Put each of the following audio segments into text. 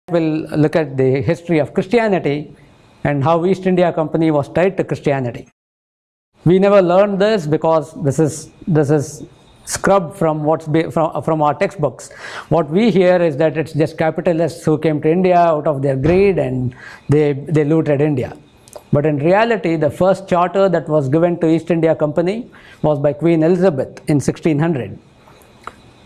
We'll look at the history of Christianity and how East India Company was tied to Christianity. We never learned this because this is scrubbed from from our textbooks. What we hear is that it's just capitalists who came to India out of their greed and they looted India. But in reality, the first charter that was given to East India Company was by Queen Elizabeth in 1600.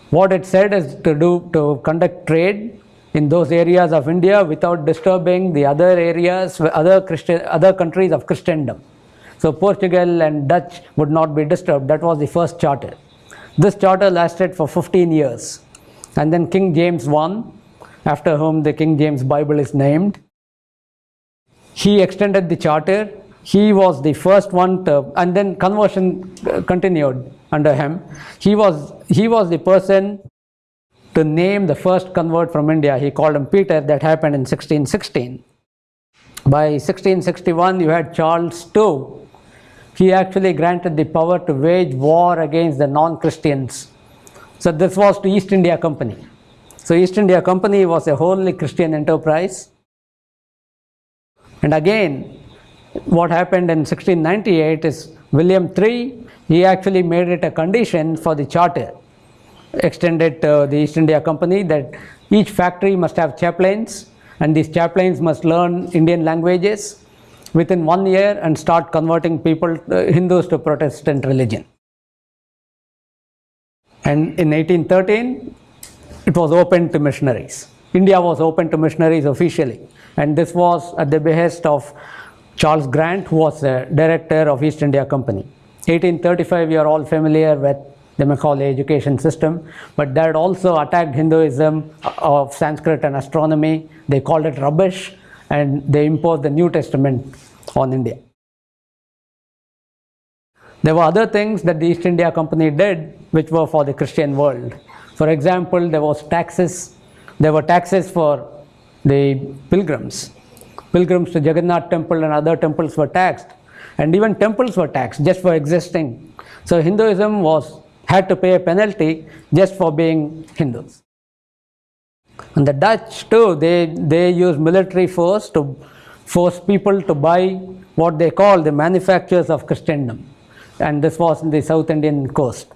What it said is to conduct trade in those areas of India without disturbing the other areas, other countries of Christendom. So Portugal and Dutch would not be disturbed. That was the first charter. This charter lasted for 15 years. And then King James I, after whom the King James Bible is named, he extended the charter. He was the first one to, and then conversion continued under him. He was the person to name the first convert from India. He called him Peter. That happened in 1616. By 1661, you had Charles II. He actually granted the power to wage war against the non-Christians. So this was to East India Company. So East India Company was a wholly Christian enterprise. And again, what happened in 1698 is William III, he actually made it a condition for the charter extended to the East India Company that each factory must have chaplains, and these chaplains must learn Indian languages within 1 year and start converting people, Hindus, to Protestant religion. And in 1813, it was open to missionaries. India was open to missionaries officially, and this was at the behest of Charles Grant, who was the director of East India Company. 1835, we are all familiar with the Macaulay education system, but that also attacked Hinduism of Sanskrit and astronomy. They called it rubbish, and they imposed the New Testament on India. There were other things that the East India Company did which were for the Christian world. For example, there was taxes. There were taxes for the pilgrims. Pilgrims to Jagannath temple and other temples were taxed, and even temples were taxed just for existing. So Hinduism had to pay a penalty just for being Hindus. And the Dutch too, they used military force to force people to buy what they call the manufactures of Christendom. And this was in the South Indian coast.